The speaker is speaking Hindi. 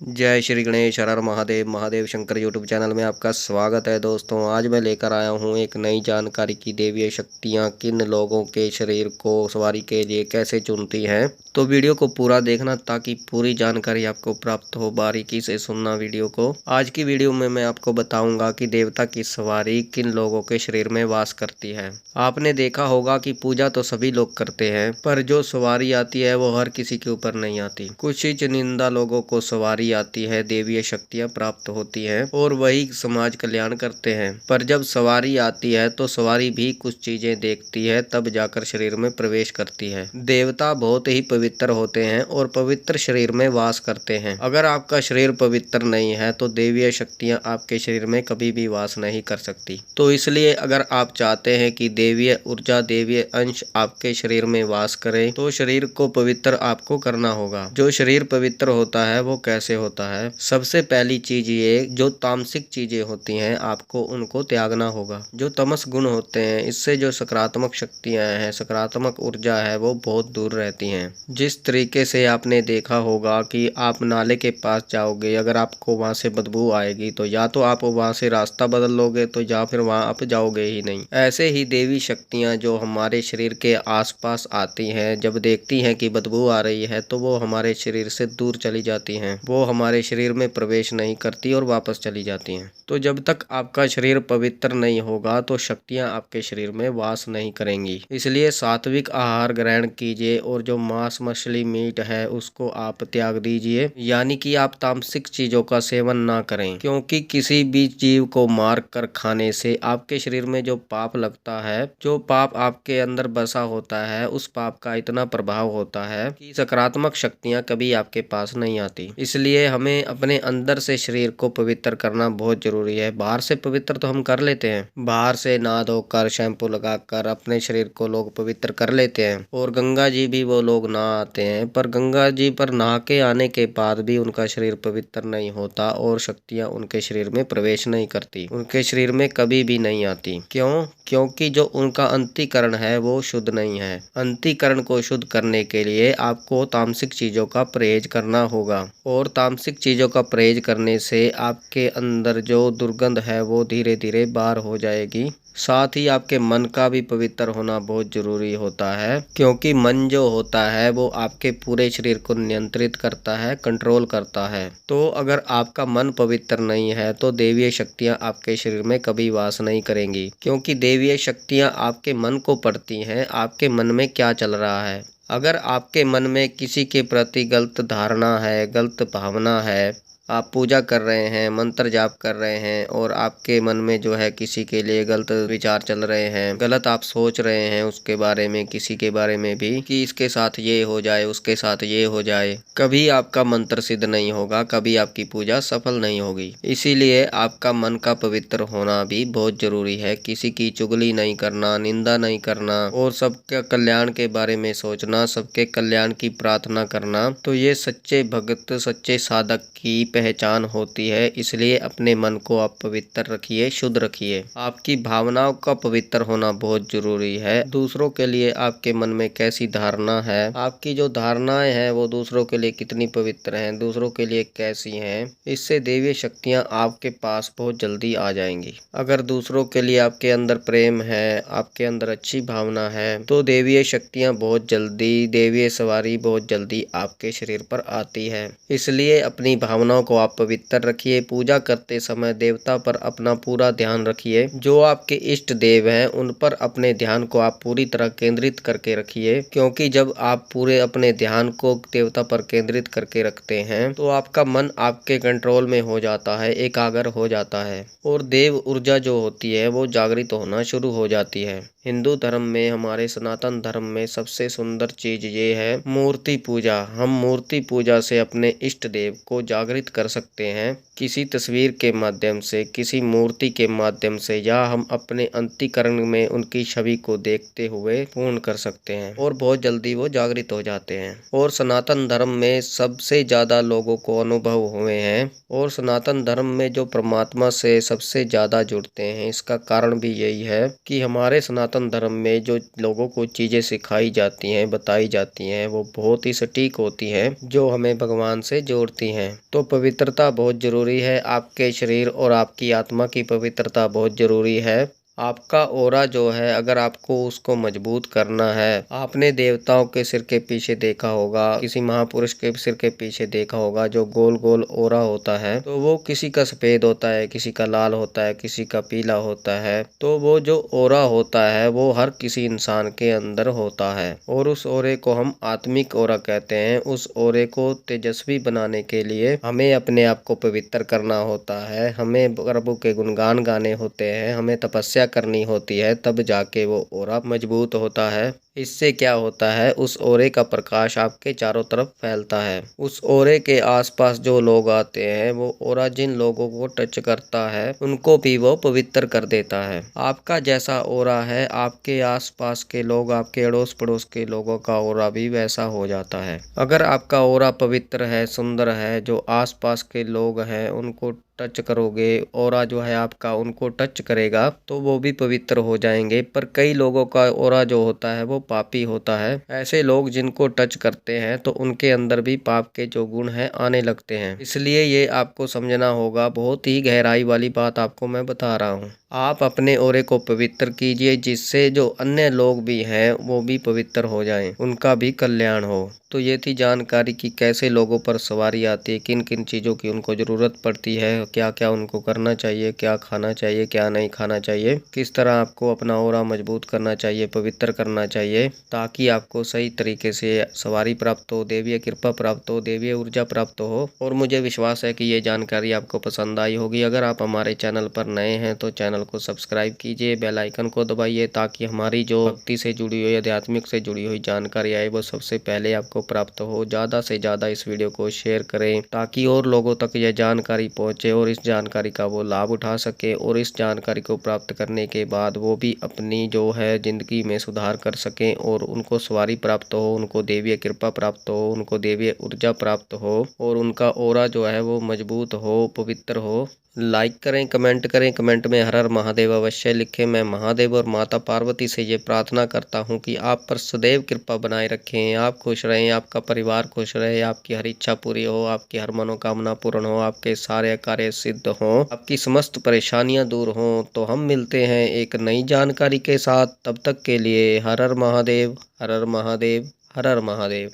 जय श्री गणेश हर हर महादेव। महादेव शंकर यूट्यूब चैनल में आपका स्वागत है। दोस्तों आज मैं लेकर आया हूँ एक नई जानकारी की देवीय शक्तियाँ किन लोगों के शरीर को सवारी के लिए कैसे चुनती हैं। तो वीडियो को पूरा देखना ताकि पूरी जानकारी आपको प्राप्त हो। बारीकी से सुनना वीडियो को। आज की वीडियो में मैं आपको बताऊंगा कि देवता की सवारी किन लोगों के शरीर में वास करती है। आपने देखा होगा कि पूजा तो सभी लोग करते हैं, पर जो सवारी आती है वो हर किसी के ऊपर नहीं आती। कुछ ही चुनिंदा लोगों को सवारी आती है, देवीय शक्तियाँ प्राप्त होती हैं और वही समाज कल्याण करते हैं। पर जब सवारी आती है तो सवारी भी कुछ चीजें देखती है, तब जाकर शरीर में प्रवेश करती है। देवता बहुत ही पवित्र होते हैं और पवित्र शरीर में वास करते हैं। अगर आपका शरीर पवित्र नहीं है तो देवीय शक्तियाँ आपके शरीर में कभी भी वास नहीं कर सकती। तो इसलिए अगर आप चाहते हैं कि देवीय ऊर्जा, देवीय अंश आपके शरीर में वास करे, तो शरीर को पवित्र आपको करना होगा। जो शरीर पवित्र होता है वो कैसे होता है? सबसे पहली चीज ये, जो तामसिक चीजें होती हैं आपको उनको त्यागना होगा। जो तमस गुण होते हैं, इससे जो सकारात्मक शक्तियां हैं, सकारात्मक ऊर्जा है, वो बहुत दूर रहती हैं। जिस तरीके से आपने देखा होगा कि आप नाले के पास जाओगे, अगर आपको वहां से बदबू आएगी तो या तो आप वहां से रास्ता बदल लोगे, तो या फिर वहां आप जाओगे ही नहीं। ऐसे ही देवी शक्तियां जो हमारे शरीर के आसपास आती हैं, जब देखती हैं कि बदबू आ रही है तो वो हमारे शरीर से दूर चली जाती हैं। वो हमारे शरीर में प्रवेश नहीं करती और वापस चली जाती हैं। तो जब तक आपका शरीर पवित्र नहीं होगा तो शक्तियां आपके शरीर में वास नहीं करेंगी। इसलिए सात्विक आहार ग्रहण कीजिए और जो मांस मछली मीट है उसको आप त्याग दीजिए, यानी कि आप तामसिक चीजों का सेवन ना करें। क्योंकि किसी भी जीव को मार कर खाने से आपके शरीर में जो पाप लगता है, जो पाप आपके अंदर बसा होता है, उस पाप का इतना प्रभाव होता है कि सकारात्मक शक्तियां कभी आपके पास नहीं आती। इसलिए हमें अपने अंदर से शरीर को पवित्र करना बहुत जरूरी है। बाहर से पवित्र तो हम कर लेते हैं, बाहर से नहा धोकर शैम्पू लगाकर अपने शरीर को लोग पवित्र कर लेते हैं और गंगा जी भी वो लोग नहा आते हैं, पर गंगा जी पर नहा के आने के बाद भी उनका शरीर पवित्र नहीं होता और शक्तियां उनके शरीर में प्रवेश नहीं करती, उनके शरीर में कभी भी नहीं आती। क्यों? क्योंकि जो उनका अंतःकरण है वो शुद्ध नहीं है। अंतःकरण को शुद्ध करने के लिए आपको तामसिक चीजों का परहेज करना होगा और तामसिक चीजों का परहेज करने से आपके अंदर जो दुर्गंध है वो धीरे धीरे बाहर हो जाएगी। साथ ही आपके मन का भी पवित्र होना बहुत जरूरी होता है, क्योंकि मन जो होता है वो आपके पूरे शरीर को नियंत्रित करता है, कंट्रोल करता है। तो अगर आपका मन पवित्र नहीं है तो देवीय शक्तियां आपके शरीर में कभी वास नहीं करेंगी, क्योंकि देवीय शक्तियां आपके मन को पढ़ती हैं, आपके मन में क्या चल रहा है। अगर आपके मन में किसी के प्रति गलत धारणा है, गलत भावना है, आप पूजा कर रहे हैं, मंत्र जाप कर रहे हैं और आपके मन में जो है किसी के लिए गलत विचार चल रहे हैं, गलत आप सोच रहे हैं उसके बारे में, किसी के बारे में भी कि इसके साथ ये हो जाए, उसके साथ ये हो जाए, कभी आपका मंत्र सिद्ध नहीं होगा, कभी आपकी पूजा सफल नहीं होगी। इसीलिए आपका मन का पवित्र होना भी बहुत जरूरी है। किसी की चुगली नहीं करना, निंदा नहीं करना और सबके कल्याण के बारे में सोचना, सबके कल्याण की प्रार्थना करना, तो ये सच्चे भक्त, सच्चे साधक की पहचान होती है। इसलिए अपने मन को आप पवित्र रखिए, शुद्ध रखिए। आपकी भावनाओं का पवित्र होना बहुत जरूरी है। दूसरों के लिए आपके मन में कैसी धारणा है, आपकी जो धारणाएं हैं वो दूसरों के लिए कितनी पवित्र हैं, दूसरों के लिए कैसी हैं, इससे देवीय शक्तियां आपके पास बहुत जल्दी आ जाएंगी। अगर दूसरों के लिए आपके अंदर प्रेम है, आपके अंदर अच्छी भावना है, तो देवीय शक्तियां बहुत जल्दी, देवीय सवारी बहुत जल्दी आपके शरीर पर आती है। इसलिए अपनी भावनाओं को आप पवित्र रखिए। पूजा करते समय देवता पर अपना पूरा ध्यान रखिए। जो आपके इष्ट देव हैं उन पर अपने ध्यान को आप पूरी तरह केंद्रित करके रखिए, क्योंकि जब आप पूरे अपने ध्यान को देवता पर केंद्रित करके रखते हैं तो आपका मन आपके कंट्रोल में हो जाता है, एकाग्र हो जाता है और देव ऊर्जा जो होती है वो जागृत होना शुरू हो जाती है। हिंदू धर्म में, हमारे सनातन धर्म में सबसे सुंदर चीज ये है मूर्ति पूजा। हम मूर्ति पूजा से अपने इष्ट देव को जागृत कर सकते हैं, किसी तस्वीर के माध्यम से, किसी मूर्ति के माध्यम से, या हम अपने अंतःकरण में उनकी छवि को देखते हुए पूर्ण कर सकते हैं और बहुत जल्दी वो जागृत हो जाते हैं। और सनातन धर्म में सबसे ज्यादा लोगों को अनुभव हुए हैं और सनातन धर्म में जो परमात्मा से सबसे ज्यादा जुड़ते हैं, इसका कारण भी यही है कि हमारे सनातन धर्म में जो लोगों को चीजें सिखाई जाती हैं, बताई जाती हैं, वो बहुत ही सटीक होती हैं, जो हमें भगवान से जोड़ती हैं। तो पवित्रता बहुत ज़रूरी है। आपके शरीर और आपकी आत्मा की पवित्रता बहुत ज़रूरी है। आपका ऑरा जो है, अगर आपको उसको मजबूत करना है, आपने देवताओं के सिर के पीछे देखा होगा, किसी महापुरुष के सिर के पीछे देखा होगा, जो गोल गोल ऑरा होता है, तो वो किसी का सफ़ेद होता है, किसी का लाल होता है, किसी का पीला होता है। तो वो जो ऑरा होता है वो हर किसी इंसान के अंदर होता है और उस ऑरे को हम आत्मिक ऑरा कहते हैं। उस ऑरे को तेजस्वी बनाने के लिए हमें अपने आप को पवित्र करना होता है, हमें प्रभु के गुणगान गाने होते हैं, हमें तपस्या करनी होती है, तब जाके वो ऑरा मजबूत होता है। इससे क्या होता है, उस ऑरे का प्रकाश आपके चारों तरफ फैलता है। उस ऑरे के आसपास जो लोग आते हैं, वो ऑरा जिन लोगों को टच करता है उनको भी वो पवित्र कर देता है। आपका जैसा ऑरा है, आपके आसपास के लोग, आपके अड़ोस पड़ोस के लोगों का ऑरा भी वैसा हो जाता है। अगर आपका ऑरा पवित्र है, सुंदर है, जो आसपास के लोग हैं उनको टच करोगे, ऑरा जो है आपका उनको टच करेगा तो वो भी पवित्र हो जाएंगे। पर कई लोगों का ऑरा जो होता है वो पापी होता है। ऐसे लोग जिनको टच करते हैं तो उनके अंदर भी पाप के जो गुण हैं आने लगते हैं। इसलिए ये आपको समझना होगा, बहुत ही गहराई वाली बात आपको मैं बता रहा हूँ। आप अपने ऑरे को पवित्र कीजिए, जिससे जो अन्य लोग भी हैं वो भी पवित्र हो जाएं, उनका भी कल्याण हो। तो ये थी जानकारी कि कैसे लोगों पर सवारी आती है, किन किन चीज़ों की उनको ज़रूरत पड़ती है, क्या क्या उनको करना चाहिए, क्या खाना चाहिए, क्या नहीं खाना चाहिए, किस तरह आपको अपना ऑरा मजबूत करना चाहिए, पवित्र करना चाहिए, ताकि आपको सही तरीके से सवारी प्राप्त हो, देवीय कृपा प्राप्त हो, देवीय ऊर्जा प्राप्त हो। और मुझे विश्वास है कि ये जानकारी आपको पसंद आई होगी। अगर आप हमारे चैनल पर नए हैं तो चैनल को सब्सक्राइब कीजिए, बेल आइकन को दबाइए, ताकि हमारी जो भक्ति से जुड़ी हुई, आध्यात्मिक से जुड़ी हुई जानकारी आए वो सबसे पहले आपको प्राप्त हो। ज़्यादा से ज़्यादा इस वीडियो को शेयर करें, ताकि और लोगों तक यह जानकारी पहुंचे और इस जानकारी का वो लाभ उठा सके, और इस जानकारी को प्राप्त करने के बाद वो भी अपनी जो है ज़िंदगी में सुधार कर सकें और उनको सवारी प्राप्त हो, उनको देवीय कृपा प्राप्त हो, उनको देवीय ऊर्जा प्राप्त हो और उनका ऑरा जो है वो मजबूत हो, पवित्र हो। लाइक करें, कमेंट करें, कमेंट में हर हर महादेव अवश्य लिखें। मैं महादेव और माता पार्वती से ये प्रार्थना करता हूँ कि आप पर सदैव कृपा बनाए रखें, आप खुश रहें, आपका परिवार खुश रहे, आपकी हर इच्छा पूरी हो, आपकी हर मनोकामना पूर्ण हो, आपके सारे कार्य सिद्ध हों, आपकी समस्त परेशानियां दूर हों। तो हम मिलते हैं एक नई जानकारी के साथ, तब तक के लिए हर हर महादेव, हर हर महादेव, हर हर महादेव।